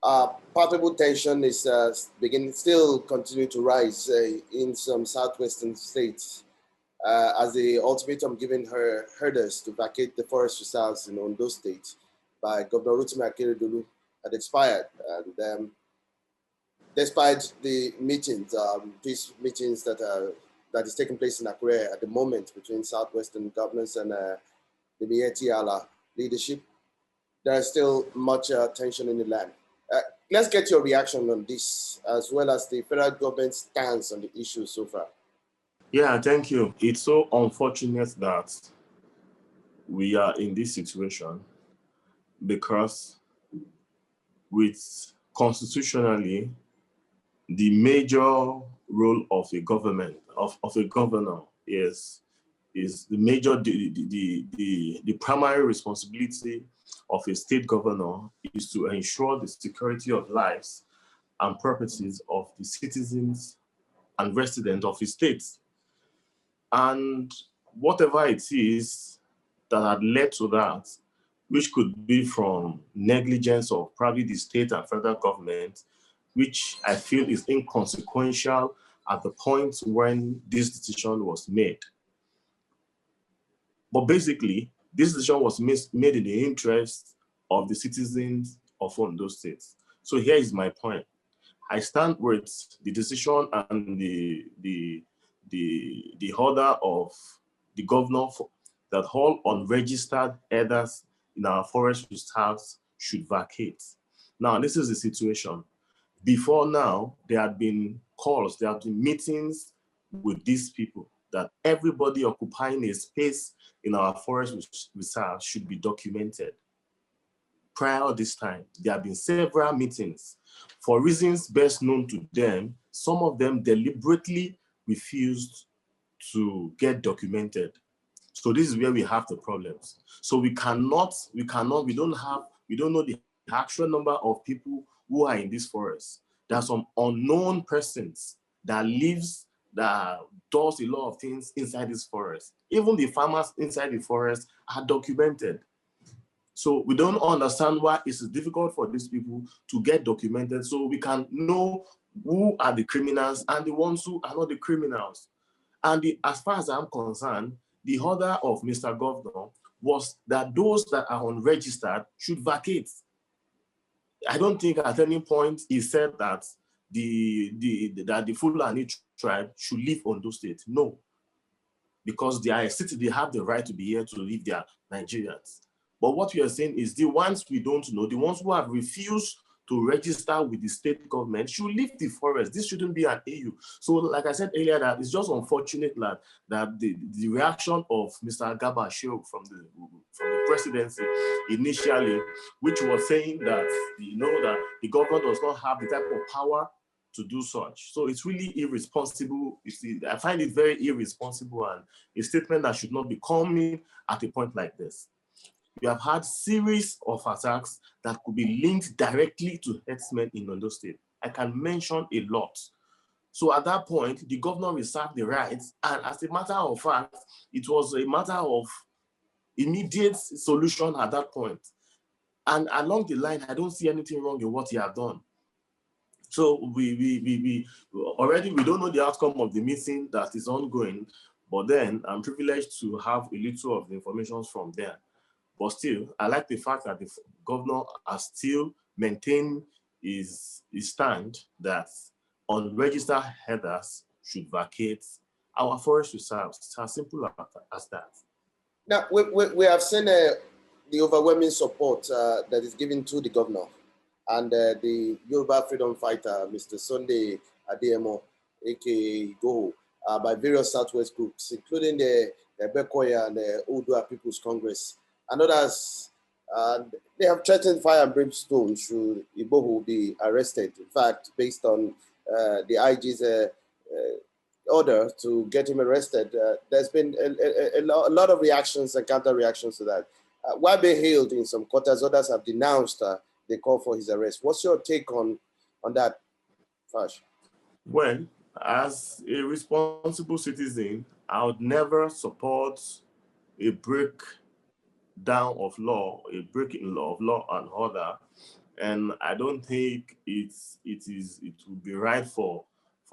Palpable tension is still continue to rise in some southwestern states as the ultimatum given her herders to vacate the forest reserves in Ondo State by Governor Rotimi Akeredolu had expired. And despite the meetings, peace meetings that is taking place in Akure at the moment between southwestern governors and the Miyetti Allah leadership, there is still much tension in the land. Let's get your reaction on this, as well as the federal government's stance on the issue so far. Yeah, thank you. It's so unfortunate that we are in this situation because constitutionally, the major role of a government, of a governor is the primary responsibility of a state governor is to ensure the security of lives and properties of the citizens and residents of his state. And whatever it is that had led to that, which could be from negligence of probably the state and federal government, which I feel is inconsequential at the point when this decision was made. But basically, this decision was made in the interest of the citizens of Ondo State. So here is my point. I stand with the decision and the order of the governor that all unregistered herders in our forest reserves should vacate. Now, this is the situation. Before now, there had been calls, there had been meetings with these people that everybody occupying a space in our forest reserve should be documented. Prior to this time, there have been several meetings. For reasons best known to them, some of them deliberately refused to get documented. So this is where we have the problems. So we don't know the actual number of people who are in this forest. There are some unknown persons that does a lot of things inside this forest. Even the farmers inside the forest are documented. So we don't understand why it's difficult for these people to get documented so we can know who are the criminals and the ones who are not the criminals. And as far as I'm concerned, the order of Mr. Governor was that those that are unregistered should vacate. I don't think at any point he said that the Fulani tribe should leave Ondo State. No, because they are a city, they have the right to be here to live their Nigerians. But what we are saying is the ones we don't know, the ones who have refused to register with the state government should leave the forest. This shouldn't be an issue. So like I said earlier, that it's just unfortunate that the reaction of Mr. Gabashio from the presidency initially, which was saying that, that the government does not have the type of power to do such. So it's really irresponsible. I find it very irresponsible and a statement that should not be coming at a point like this. We have had series of attacks that could be linked directly to herdsmen in Ondo State. I can mention a lot. So at that point, the governor reserved the rights, and as a matter of fact, it was a matter of immediate solution at that point. And along the line, I don't see anything wrong in what he had done. So we already don't know the outcome of the meeting that is ongoing, but then I'm privileged to have a little of the information from there. But still, I like the fact that the governor has still maintained his stand that unregistered herders should vacate our forest reserves. It's as simple as that. Now, we have seen the overwhelming support that is given to the governor and the Yoruba freedom fighter, Mr. Sunday Adeyemo, aka Go, by various Southwest groups, including the Bekoya and the Odua People's Congress. And others, they have threatened fire and brimstone should Igboho be arrested. In fact, based on the IG's order to get him arrested, there's been a lot of reactions and counter reactions to that. While being hailed in some quarters, others have denounced the call for his arrest. What's your take on that, Fash? Well, as a responsible citizen, I would never support a break down of law, a breaking law of law and order. And I don't think it would be right for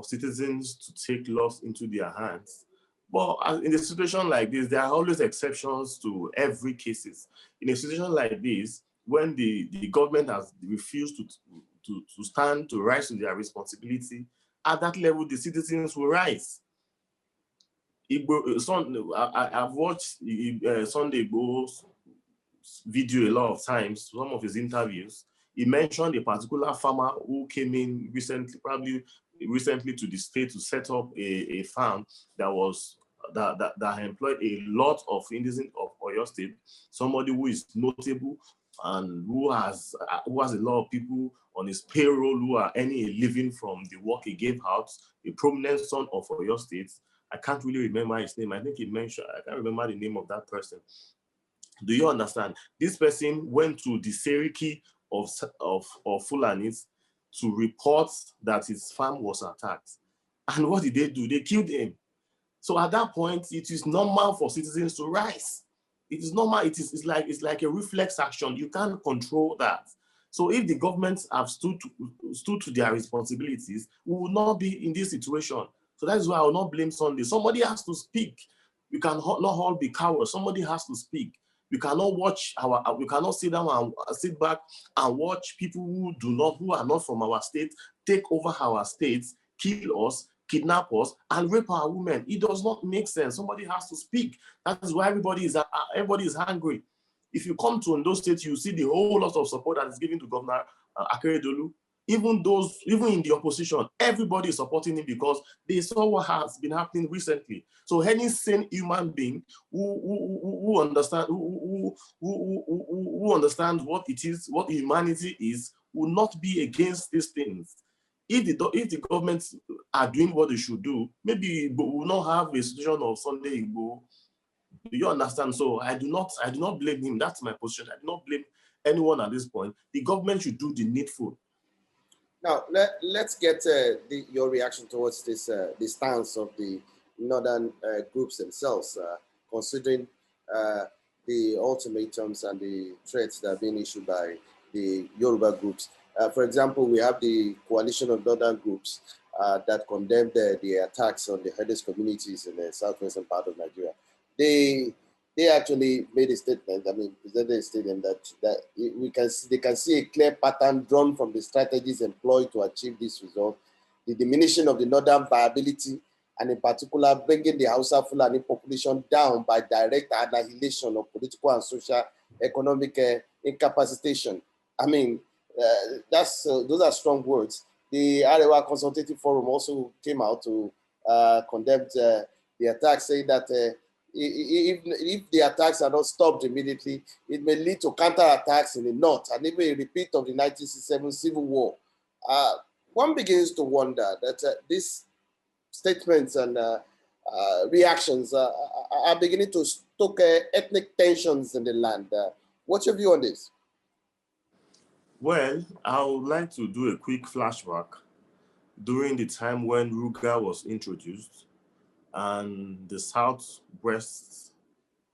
citizens to take laws into their hands. But in a situation like this, there are always exceptions to every cases. In a situation like this, when the government has refused to stand to rise to their responsibility, at that level, the citizens will rise. I've watched Sunday Igbo's video a lot of times, some of his interviews. He mentioned a particular farmer who came in recently, probably recently, to the state to set up a farm that employed a lot of citizens of Oyo State, somebody who is notable and who has a lot of people on his payroll who are earning a living from the work he gave out, a prominent son of Oyo State. I can't really remember his name. I think he mentioned, I can't remember the name of that person. Do you understand? This person went to the Seriki of Fulanis to report that his farm was attacked. And what did they do? They killed him. So at that point, it is normal for citizens to rise. It is normal. It's like a reflex action. You can't control that. So if the governments have stood to their responsibilities, we will not be in this situation. So that is why I will not blame Sunday. Somebody has to speak. We cannot all be cowards. Somebody has to speak. We cannot we cannot sit down and sit back and watch people who are not from our state take over our states, kill us, kidnap us, and rape our women. It does not make sense. Somebody has to speak. That is why everybody is angry. If you come to Ondo State, you see the whole lot of support that is given to Governor Akeredolu. Even in the opposition, everybody is supporting him because they saw what has been happening recently. So any sane human being who understands what it is, what humanity is, will not be against these things. If the governments are doing what they should do, maybe we will not have a situation of Sunday Igbo. Do you understand? So I do not blame him. That's my position. I do not blame anyone at this point. The government should do the needful. Now, let's get your reaction towards this the stance of the northern groups themselves, considering the ultimatums and the threats that are being issued by the Yoruba groups. For example, we have the coalition of northern groups that condemned the attacks on the herders communities in the southwestern part of Nigeria. They actually made a statement, presented a statement that they can see a clear pattern drawn from the strategies employed to achieve this result, the diminishing of the northern viability, and in particular, bringing the Hausa Fulani population down by direct annihilation of political and social economic incapacitation. Those are strong words. The Arewa Consultative Forum also came out to condemn the attack, saying that if the attacks are not stopped immediately, it may lead to counterattacks in the north and even a repeat of the 1967 civil war. One begins to wonder that these statements and reactions are beginning to stoke ethnic tensions in the land. What's your view on this? Well, I would like to do a quick flashback during the time when Ruga was introduced and the Southwest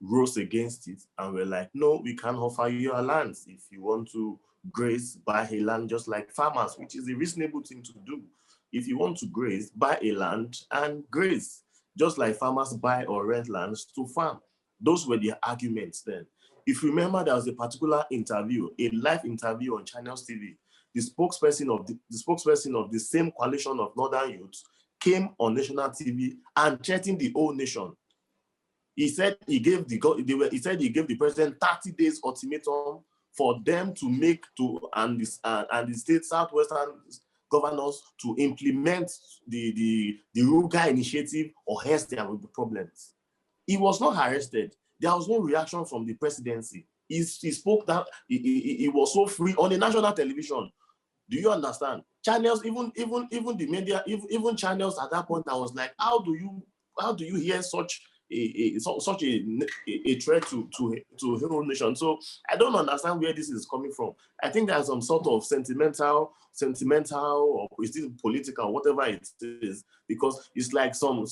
rose against it and were like, no, we can't offer you our lands. If you want to graze, buy a land just like farmers, which is a reasonable thing to do. If you want to graze, buy a land and graze, just like farmers buy or rent lands to farm. Those were the arguments then. If you remember, there was a particular interview, a live interview on Channels TV. The spokesperson of the same coalition of Northern youths came on national TV and threatened the whole nation. He said he gave the president 30 days ultimatum for them to and the state southwestern governors to implement the Ruga initiative, or else there will be problems. He was not arrested. There was no reaction from the presidency. He spoke that he was so free on the national television. Do you understand? Channels, even the media, even channels at that point, I was like, how do you hear such a threat to the whole nation? So I don't understand where this is coming from. I think there's some sort of sentimental, or is it political, whatever it is, because it's like some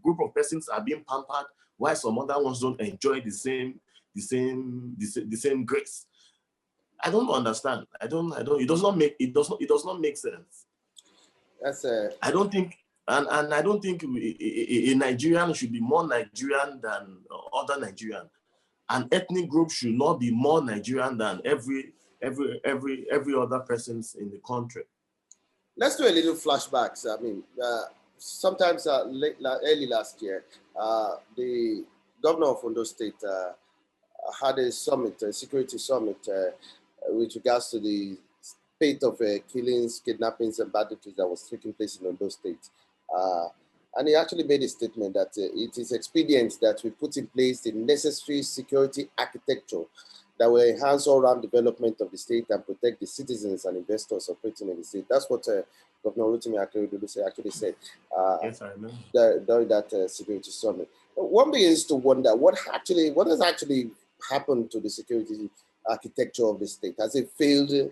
group of persons are being pampered while some other ones don't enjoy the the same grace. I don't understand. It does not make sense. That's I don't think, and I don't think a Nigerian should be more Nigerian than other Nigerian. An ethnic group should not be more Nigerian than every other persons in the country. Let's do a little flashbacks. I mean, sometimes early last year, the governor of Ondo State had a summit, a security summit, with regards to the spate of killings, kidnappings, and banditry that was taking place in Ondo State. And he actually made a statement that it is expedient that we put in place the necessary security architecture that will enhance all-round development of the state and protect the citizens and investors operating in the state. That's what Governor Oluyemi Fasipe actually said yes, I remember. During that security summit. One begins to wonder what has actually happened to the security architecture of the state. Has it failed in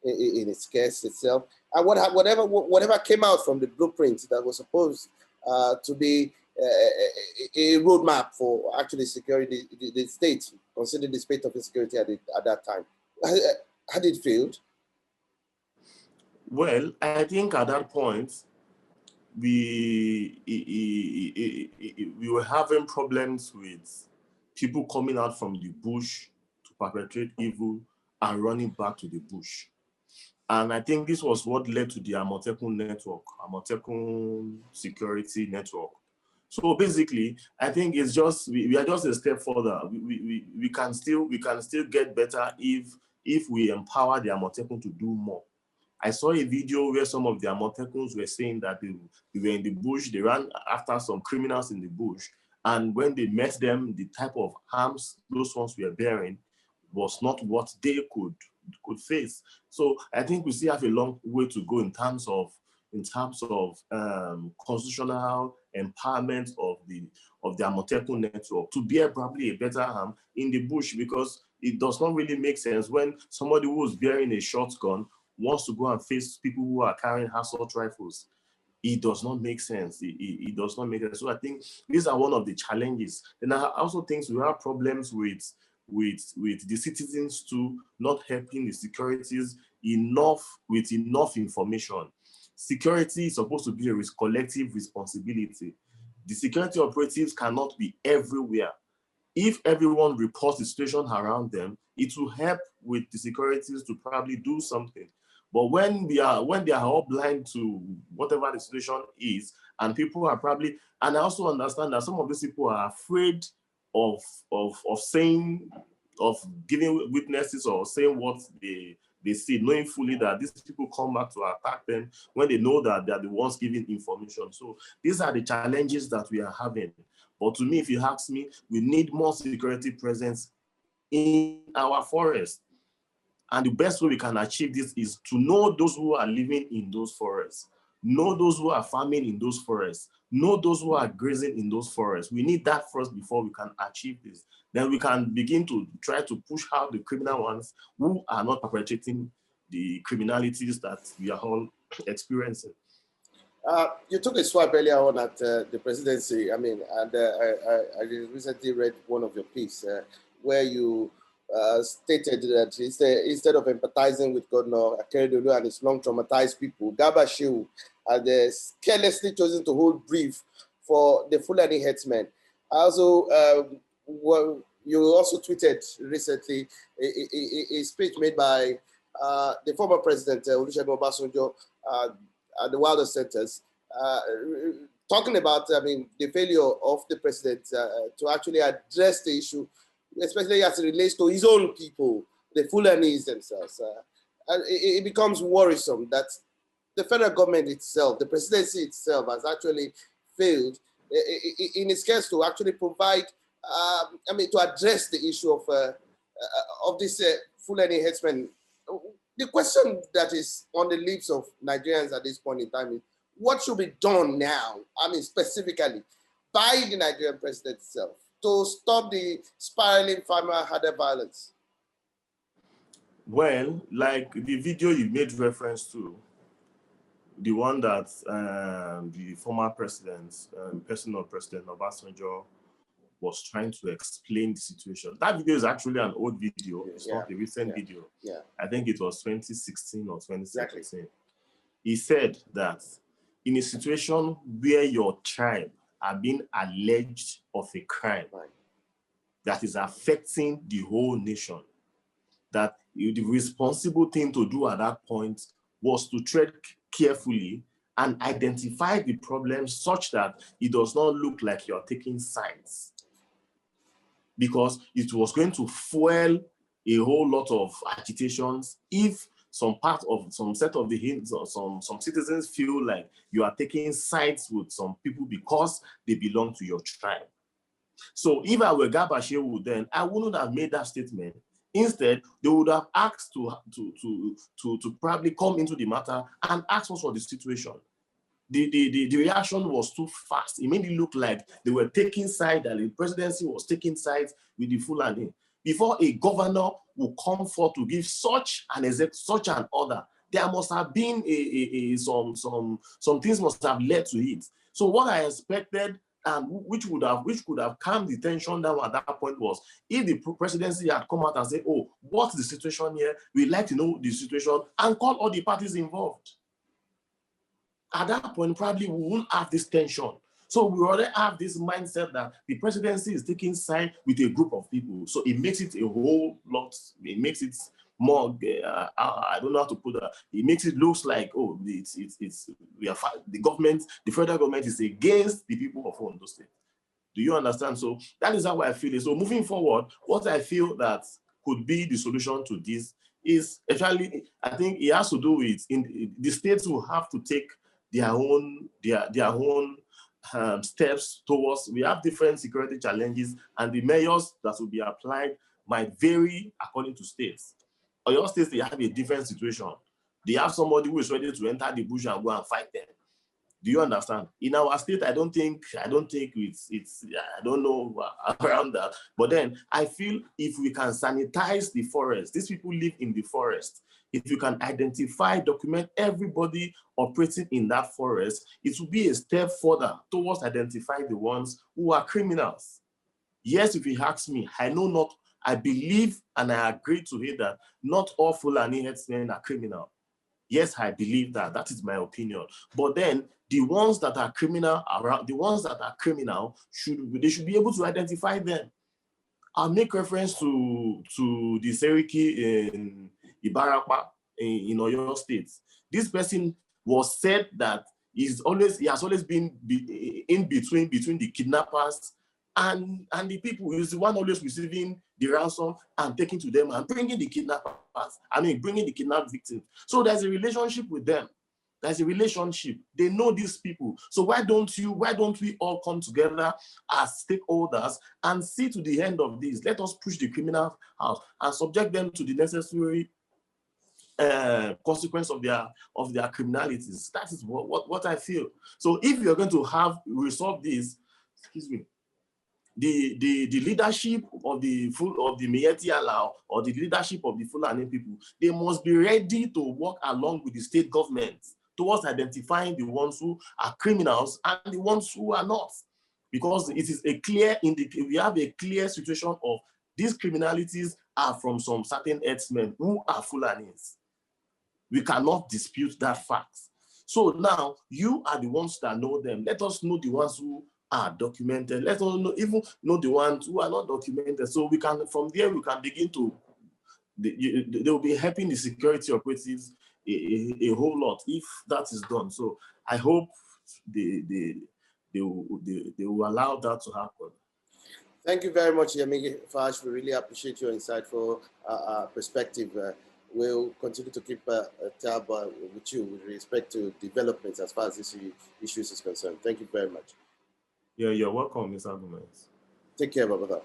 its case itself? And whatever came out from the blueprint that was supposed to be a roadmap for actually securing the state, considering the state of insecurity at that time, had it failed? Well, I think at that point, we were having problems with people coming out from the bush to perpetrate evil and running back to the bush. And I think this was what led to the Amotekun network, Amotekun security network. So basically, I think it's just we are just a step further. We can still get better if we empower the Amotekun to do more. I saw a video where some of the Amotekuns were saying that they were in the bush, they ran after some criminals in the bush, and when they met them, the type of harms those ones were bearing was not what they could face. So I think we still have a long way to go in terms of constitutional empowerment of the Amotekun network to bear probably a better harm in the bush, because it does not really make sense when somebody who is bearing a shotgun wants to go and face people who are carrying assault rifles. It does not make sense. It does not make sense. So I think these are one of the challenges. And I also think we have problems with the citizens too, not helping the securities with enough information. Security is supposed to be a collective responsibility. The security operatives cannot be everywhere. If everyone reports the situation around them, it will help with the securities to probably do something. But when they are all blind to whatever the situation is, and people are probably, and I also understand that some of these people are afraid of giving witnesses or saying what they see, knowing fully that these people come back to attack them when they know that they're the ones giving information. So these are the challenges that we are having. But to me, if you ask me, we need more security presence in our forest. And the best way we can achieve this is to know those who are living in those forests, know those who are farming in those forests, know those who are grazing in those forests. We need that first before we can achieve this. Then we can begin to try to push out the criminal ones who are not perpetrating the criminalities that we are all experiencing. You took a swipe earlier on at the presidency. I mean, and I recently read one of your pieces where you stated that instead of empathizing with Governor Akeredolu and his long traumatized people, Garba Shehu had carelessly chosen to hold brief for the Fulani Herdsmen. Also, you also tweeted recently a speech made by the former president, Olusegun Obasanjo, at the Wilder Centers, talking about, the failure of the president to actually address the issue, especially as it relates to his own people, the Fulanis themselves. And it becomes worrisome that the federal government itself, the presidency itself, has actually failed in its case to actually provide, to address the issue of this Fulani Herdsmen. The question that is on the lips of Nigerians at this point in time is, what should be done now, specifically by the Nigerian president itself to stop the spiraling farmer-herder violence? Well, like the video you made reference to, the one that the former president, personal president Obasanjo, was trying to explain the situation. That video is actually an old video. It's not a recent video. Yeah. I think it was 2016 or 2017. Exactly. He said that in a situation where your tribe are being alleged of a crime that is affecting the whole nation, that the responsible thing to do at that point was to tread carefully and identify the problem such that it does not look like you're taking sides. Because it was going to fuel a whole lot of agitations if some set of the hints or some citizens feel like you are taking sides with some people because they belong to your tribe. So if I were Garba Shehu, then I wouldn't have made that statement. Instead, they would have asked to probably come into the matter and ask us for the situation. The reaction was too fast. It made it look like they were taking sides, and the presidency was taking sides with the Fulani. Before a governor will come forth to give such an order, there must have been some things must have led to it. So what I expected, and which could have calmed the tension down at that point, was if the presidency had come out and said, "Oh, what's the situation here? We'd like to know the situation," and call all the parties involved. At that point, probably we won't have this tension. So we already have this mindset that the presidency is taking side with a group of people. So it makes it a whole lot, it makes it more, I don't know how to put that. It makes it looks like, oh, the government, the federal government is against the people of Ondo State. Do you understand? So that is how I feel it. So moving forward, what I feel that could be the solution to this is actually, I think it has to do with the states will have to take their own steps towards. We have different security challenges, and the measures that will be applied might vary according to states. Or your states, they have a different situation. They have somebody who is ready to enter the bush and go and fight them. Do you understand? In our state, I don't think it's I don't know around that. But then I feel if we can sanitize the forest, these people live in the forest. If you can identify, document everybody operating in that forest, it will be a step further towards identifying the ones who are criminals. Yes, if you ask me, I believe and I agree to it that not all Fulani Herdsmen are criminal. Yes, I believe that. That is my opinion. But then the ones that are criminal they should be able to identify them. I'll make reference to the Seriki in Ibarapa in Oyo State. This person was said that he has always been in between the kidnappers and the people. He's the one always receiving the ransom and taking to them and bringing the bringing the kidnapped victims. So there's a relationship with them. There's a relationship. They know these people. So why don't we all come together as stakeholders and see to the end of this? Let us push the criminals out and subject them to the necessary consequence of their criminalities. That is what I feel. So if you're going to resolve this, the leadership of the Miyetti Allah or the leadership of the Fulani people, they must be ready to work along with the state government towards identifying the ones who are criminals and the ones who are not. Because it is we have a clear situation of these criminalities are from some certain herdsmen who are Fulanis. We cannot dispute that fact. So now you are the ones that know them. Let us know the ones who are documented. Let us even know the ones who are not documented. So from there we can begin to, they will be helping the security operatives a whole lot if that is done. So I hope they will allow that to happen. Thank you very much, Oluyemi Fasipe. We really appreciate your insightful perspective. We'll continue to keep a tab with you with respect to developments as far as this issue is concerned. Thank you very much. Yeah, you're welcome, Mr. Gomez. Take care, brother.